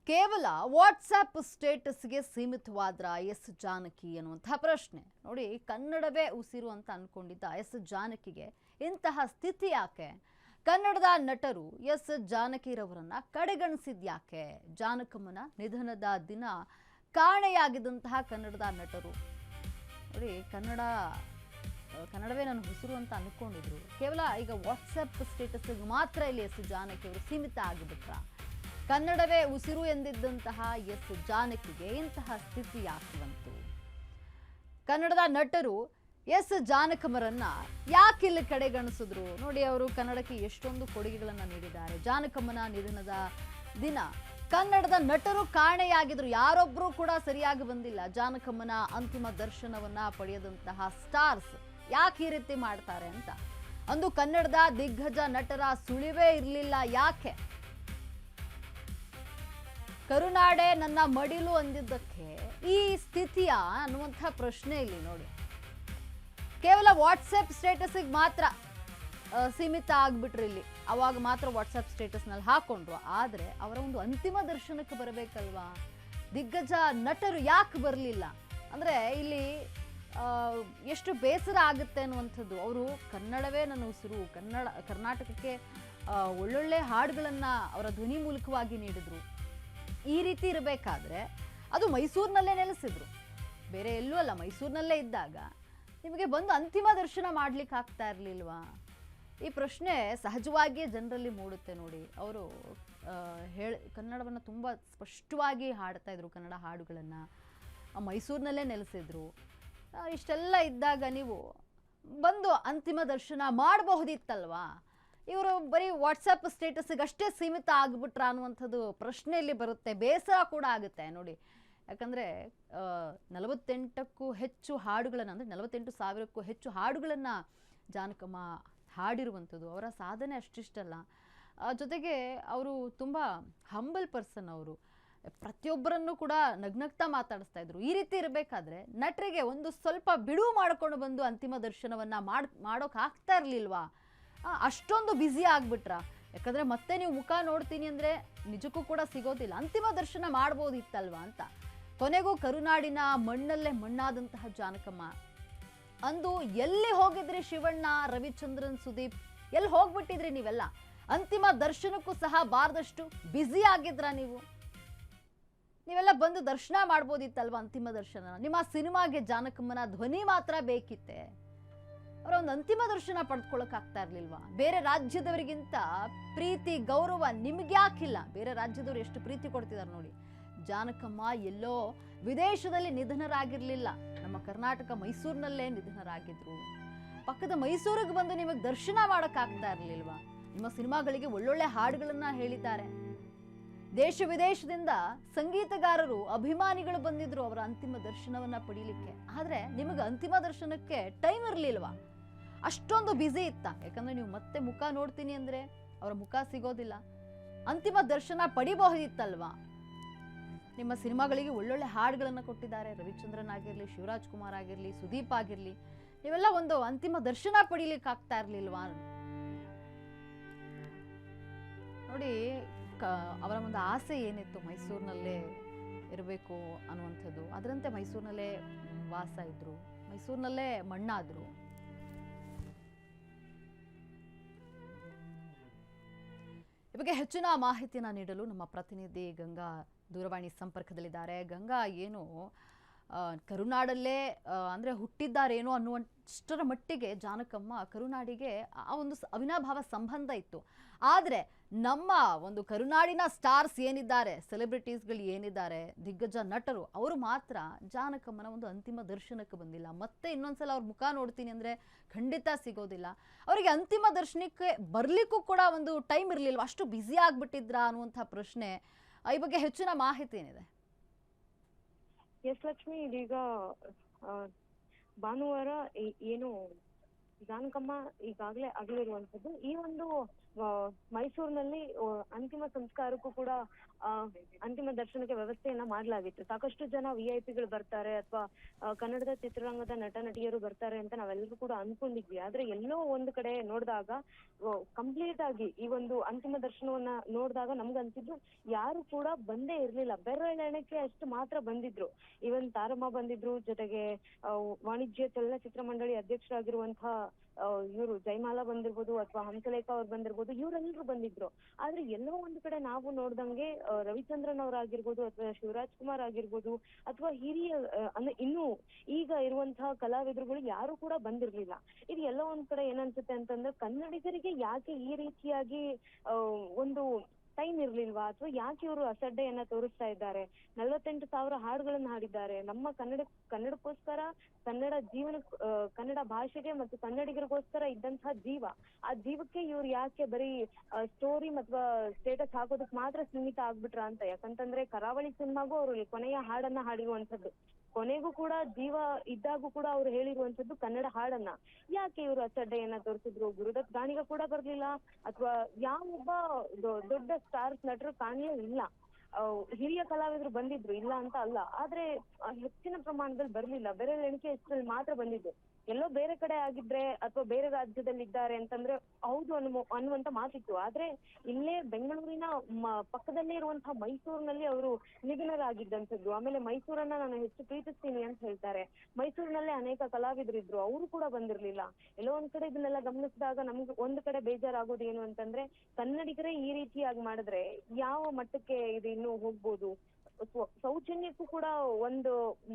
ಕೇವಲ WhatsApp ಸ್ಟೇಟಸ್ಗೆ ಸೀಮಿತವಾದ್ರ S Janaki ಅನ್ನುವಂತಹ ಪ್ರಶ್ನೆ ನೋಡಿ. ಕನ್ನಡವೇ ಉಸಿರು ಅಂತ ಅನ್ಕೊಂಡಿದ್ದ ಎಸ್ ಜಾನಕಿಗೆ ಇಂತಹ ಸ್ಥಿತಿ ಯಾಕೆ? ಕನ್ನಡದ ನಟರು ಎಸ್ ಜಾನಕಿರವರನ್ನ ಕಡೆಗಣಿಸಿದ್ಯಾಕೆ? ಜಾನಕಮ್ಮನ ನಿಧನದ ದಿನ ಕಾಣೆಯಾಗಿದ್ದಂತಹ ಕನ್ನಡದ ನಟರು ನೋಡಿ, ಕನ್ನಡವೇ ನನ್ನ ಉಸಿರು ಅಂತ ಅನ್ಕೊಂಡಿದ್ರು. ಕೇವಲ ಈಗ ವಾಟ್ಸ್ಆಪ್ ಸ್ಟೇಟಸ್ಗೆ ಮಾತ್ರ ಇಲ್ಲಿ ಎಸ್ ಜಾನಕಿ ಅವರು ಸೀಮಿತ ಆಗಿಬಿಟ್ರ? ಕನ್ನಡವೇ ಉಸಿರು ಎಂದಿದ್ದಂತಹ ಎಸ್ ಜಾನಕಿಗೆ ಇಂತಹ ಸ್ಥಿತಿ ಯಾಕೆ ಬಂತು? ಕನ್ನಡದ ನಟರು ಎಸ್ ಜಾನಕಮ್ಮರನ್ನ ಯಾಕೆ ಇಲ್ಲಿ ಕಡೆಗಣಿಸಿದ್ರು? ನೋಡಿ, ಅವರು ಕನ್ನಡಕ್ಕೆ ಎಷ್ಟೊಂದು ಕೊಡುಗೆಗಳನ್ನ ನೀಡಿದ್ದಾರೆ. ಜಾನಕಮ್ಮನ ನಿಧನದ ದಿನ ಕನ್ನಡದ ನಟರು ಕಾಣೆಯಾಗಿದ್ರು, ಯಾರೊಬ್ರು ಕೂಡ ಸರಿಯಾಗಿ ಬಂದಿಲ್ಲ. ಜಾನಕಮ್ಮನ ಅಂತಿಮ ದರ್ಶನವನ್ನ ಪಡೆಯದಂತಹ ಸ್ಟಾರ್ಸ್ ಯಾಕೆ ಈ ರೀತಿ ಮಾಡ್ತಾರೆ ಅಂತ ಅಂದು ಕನ್ನಡದ ದಿಗ್ಗಜ ನಟರ ಸುಳಿವೇ ಇರಲಿಲ್ಲ. ಯಾಕೆ? ಕರುನಾಡೆ ನನ್ನ ಮಡಿಲು ಅಂದಿದ್ದಕ್ಕೆ ಈ ಸ್ಥಿತಿಯ ಅನ್ನುವಂತಹ ಪ್ರಶ್ನೆ ಇಲ್ಲಿ ನೋಡಿ. ಕೇವಲ ವಾಟ್ಸಪ್ ಸ್ಟೇಟಸ್ಗೆ ಮಾತ್ರ ಸೀಮಿತ ಆಗ್ಬಿಟ್ರು ಇಲ್ಲಿ. ಅವಾಗ ಮಾತ್ರ ವಾಟ್ಸಪ್ ಸ್ಟೇಟಸ್ನಲ್ಲಿ ಹಾಕೊಂಡ್ರು. ಆದರೆ ಅವರ ಒಂದು ಅಂತಿಮ ದರ್ಶನಕ್ಕೆ ಬರಬೇಕಲ್ವಾ? ದಿಗ್ಗಜ ನಟರು ಯಾಕೆ ಬರಲಿಲ್ಲ ಅಂದರೆ ಇಲ್ಲಿ ಎಷ್ಟು ಬೇಸರ ಆಗುತ್ತೆ ಅನ್ನುವಂಥದ್ದು. ಅವರು ಕನ್ನಡವೇ ನನ್ನ ಉಸಿರು, ಕರ್ನಾಟಕಕ್ಕೆ ಒಳ್ಳೊಳ್ಳೆ ಹಾಡುಗಳನ್ನು ಅವರ ಧ್ವನಿ ಮೂಲಕವಾಗಿ ನೀಡಿದ್ರು. ಈ ರೀತಿ ಇರಬೇಕಾದ್ರೆ ಅದು ಮೈಸೂರಿನಲ್ಲೇ ನೆಲೆಸಿದ್ರು, ಬೇರೆ ಎಲ್ಲೂ ಅಲ್ಲ. ಮೈಸೂರಿನಲ್ಲೇ ಇದ್ದಾಗ ನಿಮಗೆ ಬಂದು ಅಂತಿಮ ದರ್ಶನ ಮಾಡ್ಲಿಕ್ಕೆ ಆಗ್ತಾ ಇರಲಿಲ್ವಾ? ಈ ಪ್ರಶ್ನೆ ಸಹಜವಾಗಿಯೇ ಜನರಲ್ಲಿ ಮೂಡುತ್ತೆ ನೋಡಿ. ಅವರು ಕನ್ನಡವನ್ನು ತುಂಬ ಸ್ಪಷ್ಟವಾಗಿ ಹಾಡ್ತಾ ಇದ್ರು, ಕನ್ನಡ ಹಾಡುಗಳನ್ನು. ಮೈಸೂರಿನಲ್ಲೇ ನೆಲೆಸಿದ್ರು. ಇಷ್ಟೆಲ್ಲ ಇದ್ದಾಗ ನೀವು ಬಂದು ಅಂತಿಮ ದರ್ಶನ ಮಾಡಬಹುದಿತ್ತಲ್ವಾ? ಇವರು ಬರೀ ವಾಟ್ಸಪ್ ಸ್ಟೇಟಸ್ಗೆ ಅಷ್ಟೇ ಸೀಮಿತ ಆಗಿಬಿಟ್ರ ಅನ್ನುವಂಥದ್ದು ಪ್ರಶ್ನೆಯಲ್ಲಿ ಬರುತ್ತೆ. ಬೇಸರ ಕೂಡ ಆಗುತ್ತೆ ನೋಡಿ. ಯಾಕಂದರೆ 48ಕ್ಕೂ ಹೆಚ್ಚು ಹಾಡುಗಳನ್ನು, ಅಂದರೆ 48,000ಕ್ಕೂ ಹೆಚ್ಚು ಹಾಡುಗಳನ್ನು ಜಾನಕಮ್ಮ ಹಾಡಿರುವಂಥದ್ದು. ಅವರ ಸಾಧನೆ ಅಷ್ಟಿಷ್ಟಲ್ಲ. ಜೊತೆಗೆ ಅವರು ತುಂಬ ಹಂಬಲ್ ಪರ್ಸನ್. ಅವರು ಪ್ರತಿಯೊಬ್ಬರನ್ನು ಕೂಡ ನಗ್ನಗ್ತಾ ಮಾತಾಡಿಸ್ತಾ ಇದ್ರು. ಈ ರೀತಿ ಇರಬೇಕಾದ್ರೆ ನಟರಿಗೆ ಒಂದು ಸ್ವಲ್ಪ ಬಿಡುವು ಮಾಡಿಕೊಂಡು ಬಂದು ಅಂತಿಮ ದರ್ಶನವನ್ನು ಮಾಡೋಕೆ ಆಗ್ತಾ ಇರಲಿಲ್ವಾ? ಅಷ್ಟೊಂದು ಬ್ಯುಸಿ ಆಗ್ಬಿಟ್ರ? ಯಾಕಂದರೆ ಮತ್ತೆ ನೀವು ಮುಖ ನೋಡ್ತೀನಿ ಅಂದರೆ ನಿಜಕ್ಕೂ ಕೂಡ ಸಿಗೋದಿಲ್ಲ. ಅಂತಿಮ ದರ್ಶನ ಮಾಡ್ಬೋದಿತ್ತಲ್ವಾ ಅಂತ. ಕೊನೆಗೂ ಕರುನಾಡಿನ ಮಣ್ಣಲ್ಲೇ ಮಣ್ಣಾದಂತಹ ಜಾನಕಮ್ಮ ಅಂದು ಎಲ್ಲಿ ಹೋಗಿದ್ರಿ? ಶಿವಣ್ಣ, ರವಿಚಂದ್ರನ್, ಸುದೀಪ್ ಎಲ್ಲಿ ಹೋಗ್ಬಿಟ್ಟಿದ್ರಿ ನೀವೆಲ್ಲ? ಅಂತಿಮ ದರ್ಶನಕ್ಕೂ ಸಹ ಬಾರದಷ್ಟು ಬ್ಯುಸಿ ಆಗಿದ್ರ ನೀವೆಲ್ಲ ಬಂದು ದರ್ಶನ ಮಾಡ್ಬೋದಿತ್ತಲ್ವಾ? ಅಂತಿಮ ದರ್ಶನ ನಿಮ್ಮ ಸಿನಿಮಾಗೆ ಜಾನಕಮ್ಮನ ಧ್ವನಿ ಮಾತ್ರ ಬೇಕಿತ್ತೆ. ಅವರ ಒಂದು ಅಂತಿಮ ದರ್ಶನ ಪಡೆದುಕೊಳ್ಳೋಕೆ ಆಗ್ತಾ ಇರ್ಲಿಲ್ವಾ? ಬೇರೆ ರಾಜ್ಯದವರಿಗಿಂತ ಪ್ರೀತಿ ಗೌರವ ನಿಮ್ಗೆ ಯಾಕಿಲ್ಲ? ಬೇರೆ ರಾಜ್ಯದವರು ಎಷ್ಟು ಪ್ರೀತಿ ಕೊಡ್ತಿದ್ದಾರೆ ನೋಡಿ. ಜಾನಕಮ್ಮ ಎಲ್ಲೋ ವಿದೇಶದಲ್ಲಿ ನಿಧನರಾಗಿರ್ಲಿಲ್ಲ, ನಮ್ಮ ಕರ್ನಾಟಕ ಮೈಸೂರಿನಲ್ಲೇ ನಿಧನರಾಗಿದ್ರು. ಪಕ್ಕದ ಮೈಸೂರಿಗೆ ಬಂದು ನಿಮಗೆ ದರ್ಶನ ಮಾಡೋಕೆ ಆಗ್ತಾ ಇರ್ಲಿಲ್ವಾ? ನಿಮ್ಮ ಸಿನಿಮಾಗಳಿಗೆ ಒಳ್ಳೊಳ್ಳೆ ಹಾಡುಗಳನ್ನ ಹೇಳಿದ್ದಾರೆ. ದೇಶ ವಿದೇಶದಿಂದ ಸಂಗೀತಗಾರರು, ಅಭಿಮಾನಿಗಳು ಬಂದಿದ್ರು ಅವರ ಅಂತಿಮ ದರ್ಶನವನ್ನ ಪಡೀಲಿಕ್ಕೆ. ಆದ್ರೆ ನಿಮಗೆ ಅಂತಿಮ ದರ್ಶನಕ್ಕೆ ಟೈಮ್ ಇರ್ಲಿಲ್ವಾ? ಅಷ್ಟೊಂದು ಬ್ಯುಸಿ ಇತ್ತ? ಯಾಕಂದ್ರೆ ನೀವು ಮತ್ತೆ ಮುಖ ನೋಡ್ತೀನಿ ಅಂದ್ರೆ ಅವರ ಮುಖ ಸಿಗೋದಿಲ್ಲ. ಅಂತಿಮ ದರ್ಶನ ಪಡಿಬಹುದಿತ್ತಲ್ವಾ? ನಿಮ್ಮ ಸಿನಿಮಾಗಳಿಗೆ ಒಳ್ಳೊಳ್ಳೆ ಹಾಡುಗಳನ್ನು ಕೊಟ್ಟಿದ್ದಾರೆ. ರವಿಚಂದ್ರನ್ ಆಗಿರ್ಲಿ, ಶಿವರಾಜ್ ಕುಮಾರ್ ಆಗಿರ್ಲಿ, ಸುದೀಪ್ ಆಗಿರ್ಲಿ, ನೀವೆಲ್ಲ ಒಂದು ಅಂತಿಮ ದರ್ಶನ ಪಡೀಲಿಕ್ಕೆ ಆಗ್ತಾ ಇರ್ಲಿಲ್ವಾ ನೋಡಿ. ಅವರ ಒಂದು ಆಸೆ ಏನಿತ್ತು, ಮೈಸೂರಿನಲ್ಲೇ ಇರಬೇಕು ಅನ್ನುವಂಥದ್ದು, ಅದರಂತೆ ಮೈಸೂರಿನಲ್ಲೇ ವಾಸ ಇದ್ರು, ಮೈಸೂರಿನಲ್ಲೇ ಮಣ್ಣಾದ್ರು. ಈ ಬಗ್ಗೆ ಹೆಚ್ಚಿನ ಮಾಹಿತಿಯನ್ನು ನೀಡಲು ನಮ್ಮ ಪ್ರತಿನಿಧಿ ಗಂಗಾ ದೂರವಾಣಿ ಸಂಪರ್ಕದಲ್ಲಿದ್ದಾರೆ. ಗಂಗಾ, ಏನು ಕರುನಾಡಲ್ಲೇ ಅಂದರೆ ಹುಟ್ಟಿದ್ದಾರೇನೋ ಅನ್ನುವಷ್ಟರ ಮಟ್ಟಿಗೆ ಜಾನಕಮ್ಮ ಕರುನಾಡಿಗೆ ಆ ಒಂದು ಅವಿನಾಭಾವ ಸಂಬಂಧ ಇತ್ತು. ಆದರೆ ನಮ್ಮ ಒಂದು ಕರುನಾಡಿನ ಸ್ಟಾರ್ಸ್ ಏನಿದ್ದಾರೆ, ಸೆಲೆಬ್ರಿಟೀಸ್ಗಳು ಏನಿದ್ದಾರೆ, ದಿಗ್ಗಜ ನಟರು, ಅವರು ಮಾತ್ರ ಜಾನಕಮ್ಮನ ಒಂದು ಅಂತಿಮ ದರ್ಶನಕ್ಕೆ ಬಂದಿಲ್ಲ. ಮತ್ತೆ ಇನ್ನೊಂದ್ಸಲ ಅವ್ರ ಮುಖ ನೋಡ್ತೀನಿ ಅಂದರೆ ಖಂಡಿತ ಸಿಗೋದಿಲ್ಲ. ಅವರಿಗೆ ಅಂತಿಮ ದರ್ಶನಕ್ಕೆ ಬರಲಿಕ್ಕೂ ಕೂಡ ಒಂದು ಟೈಮ್ ಇರಲಿಲ್ಲ, ಅಷ್ಟು ಬ್ಯುಸಿ ಆಗಿಬಿಟ್ಟಿದ್ರಾ ಅನ್ನುವಂಥ ಪ್ರಶ್ನೆ. ಈ ಬಗ್ಗೆ ಹೆಚ್ಚಿನ ಮಾಹಿತಿ ಏನಿದೆ? ಎಸ್ ಲಕ್ಷ್ಮಿ, ಇದೀಗ ಭಾನುವಾರ ಏನು ಜಾನಕಮ್ಮ ಈಗಾಗಲೇ ಅಗಲಿರುವಂಥದ್ದು. ಈ ಒಂದು ಮೈಸೂರಿನಲ್ಲಿ ಅಂತಿಮ ಸಂಸ್ಕಾರಕ್ಕೂ ಕೂಡ ಆ, ಅಂತಿಮ ದರ್ಶನಕ್ಕೆ ವ್ಯವಸ್ಥೆಯನ್ನ ಮಾಡಲಾಗಿತ್ತು. ಸಾಕಷ್ಟು ಜನ VIP ಗಳು ಬರ್ತಾರೆ ಅಥವಾ ಕನ್ನಡದ ಚಿತ್ರರಂಗದ ನಟ ನಟಿಯರು ಬರ್ತಾರೆ ಅಂತ ನಾವೆಲ್ಲರೂ ಕೂಡ ಅನ್ಕೊಂಡಿದ್ವಿ. ಆದ್ರೆ ಎಲ್ಲೋ ಒಂದು ಕಡೆ ನೋಡಿದಾಗ ಕಂಪ್ಲೀಟ್ ಆಗಿ ಈ ಒಂದು ಅಂತಿಮ ದರ್ಶನವನ್ನ ನೋಡಿದಾಗ ನಮ್ಗನ್ಸಿದ್ದು ಯಾರು ಕೂಡ ಬಂದೇ ಇರ್ಲಿಲ್ಲ. ಬೆರಳೆಣಿಕೆ ಅಷ್ಟು ಮಾತ್ರ ಬಂದಿದ್ರು. ಈವನ್ ತಾರಮ್ಮ ಬಂದಿದ್ರು, ಜೊತೆಗೆ ವಾಣಿಜ್ಯ ಚಲನಚಿತ್ರ ಮಂಡಳಿ ಅಧ್ಯಕ್ಷರಾಗಿರುವಂತಹ ಇವರು ಜಯಮಾಲಾ ಬಂದಿರ್ಬೋದು ಅಥವಾ ಹಂಸಲೇಖ ಅವ್ರು ಬಂದಿರ್ಬೋದು, ಇವರೆಲ್ಲರೂ ಬಂದಿದ್ರು. ಆದ್ರೆ ಎಲ್ಲೋ ಒಂದು ಕಡೆ ನಾವು ನೋಡ್ದಂಗೆ ರವಿಚಂದ್ರನ್ ಅವರಾಗಿರ್ಬೋದು ಅಥವಾ ಶಿವರಾಜ್ ಕುಮಾರ್ ಆಗಿರ್ಬೋದು ಅಥವಾ ಹಿರಿಯ ಅಂದ್ರೆ ಇನ್ನು ಈಗ ಇರುವಂತಹ ಕಲಾವಿದರುಗಳು ಯಾರು ಕೂಡ ಬಂದಿರ್ಲಿಲ್ಲ. ಇದು ಎಲ್ಲೋ ಒಂದ್ ಕಡೆ ಏನನ್ಸುತ್ತೆ ಅಂತಂದ್ರೆ ಕನ್ನಡಿಗರಿಗೆ ಯಾಕೆ ಈ ರೀತಿಯಾಗಿ ಒಂದು ಟೈಮ್ ಇರ್ಲಿಲ್ವಾ, ಅಥವಾ ಯಾಕೆ ಇವರು ಅಸಡ್ಡೆಯನ್ನ ತೋರಿಸ್ತಾ ಇದ್ದಾರೆ? 48,000 ಹಾಡುಗಳನ್ನ ಹಾಡಿದ್ದಾರೆ. ನಮ್ಮ ಕನ್ನಡಕ್ಕೋಸ್ಕರ, ಕನ್ನಡ ಜೀವನ, ಕನ್ನಡ ಭಾಷೆಗೆ ಮತ್ತು ಕನ್ನಡಿಗರಿಗೋಸ್ಕರ ಇದ್ದಂತಹ ಜೀವ, ಆ ಜೀವಕ್ಕೆ ಇವ್ರು ಯಾಕೆ ಬರೀ ಸ್ಟೋರಿ ಅಥವಾ ಸ್ಟೇಟಸ್ ಹಾಕೋದಕ್ ಮಾತ್ರ ಸೀಮಿತ ಆಗ್ಬಿಟ್ರ ಅಂತ. ಯಾಕಂತಂದ್ರೆ ಕರಾವಳಿ ಸಿನಿಮಾಗೂ ಅವರು ಕೊನೆಯ ಹಾಡನ್ನ ಹಾಡಿರುವಂತದ್ದು, ಕೊನೆಗೂ ಕೂಡ ಜೀವ ಇದ್ದಾಗೂ ಕೂಡ ಅವ್ರು ಹೇಳಿರುವಂತದ್ದು ಕನ್ನಡ ಹಾಡನ್ನ. ಯಾಕೆ ಇವರು ಅಸಡ್ಡೆಯನ್ನ ತೋರಿಸಿದ್ರು? ಗುರುದತ್ ಗಾಣಿಗ ಕೂಡ ಬರ್ಲಿಲ್ಲ, ಅಥವಾ ಯಾವೊಬ್ಬ ದೊಡ್ಡ ಸ್ಟಾರ್ ನಟರು ಕಾಣಲೇ ಇಲ್ಲ. ಹಿರಿಯ ಕಲಾವಿದರು ಬಂದಿದ್ರು, ಇಲ್ಲ ಅಂತ ಅಲ್ಲ, ಆದ್ರೆ ಹೆಚ್ಚಿನ ಪ್ರಮಾಣದಲ್ಲಿ ಬರ್ಲಿಲ್ಲ. ಬೆರಳೆಣಿಕೆ ಎಷ್ಟರಲ್ಲಿ ಮಾತ್ರ ಬಂದಿದ್ದು. ಎಲ್ಲೋ ಬೇರೆ ಕಡೆ ಆಗಿದ್ರೆ ಅಥವಾ ಬೇರೆ ರಾಜ್ಯದಲ್ಲಿ ಇದ್ದಾರೆ ಅಂತಂದ್ರೆ ಹೌದು ಅನ್ನುವಂತ ಮಾತಿತ್ತು. ಆದ್ರೆ ಇಲ್ಲೇ ಬೆಂಗಳೂರಿನ ಪಕ್ಕದಲ್ಲೇ ಇರುವಂತಹ ಮೈಸೂರಿನಲ್ಲಿ ಅವರು ನಿಧನರಾಗಿದ್ದಂಥದ್ದು. ಆಮೇಲೆ ಮೈಸೂರನ್ನ ನಾನು ಹೆಚ್ಚು ಪ್ರೀತಿಸ್ತೀನಿ ಅಂತ ಹೇಳ್ತಾರೆ. ಮೈಸೂರಿನಲ್ಲೇ ಅನೇಕ ಕಲಾವಿದರಿದ್ರು, ಅವರು ಕೂಡ ಬಂದಿರ್ಲಿಲ್ಲ. ಎಲ್ಲೋ ಒಂದ್ ಕಡೆ ಇದನ್ನೆಲ್ಲ ಗಮನಿಸಿದಾಗ ನಮ್ಗೆ ಒಂದ್ ಕಡೆ ಬೇಜಾರಾಗೋದು ಏನು ಅಂತಂದ್ರೆ, ಕನ್ನಡಿಗರೇ ಈ ರೀತಿಯಾಗಿ ಮಾಡಿದ್ರೆ ಯಾವ ಮಟ್ಟಕ್ಕೆ ಇದು ಇನ್ನೂ ಹೋಗ್ಬೋದು? ಸೌಜನ್ಯಕ್ಕೂ ಕೂಡ ಒಂದು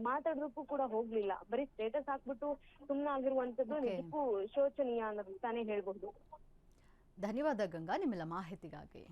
ಮಾತಾಡೋದಕ್ಕೂ ಕೂಡ ಹೋಗ್ಲಿಲ್ಲ. ಬರೀ ಸ್ಟೇಟಸ್ ಹಾಕ್ಬಿಟ್ಟು ಸುಮ್ಮನಾಗಿರುವಂತದ್ದು ನಿಜಕ್ಕೂ ಶೋಚನೀಯ ಅನ್ನೋದು ತಾನೇ ಹೇಳ್ಬಹುದು. ಧನ್ಯವಾದ ಗಂಗಾ, ನಿಮ್ಮೆಲ್ಲ ಮಾಹಿತಿಗಾಗಿ.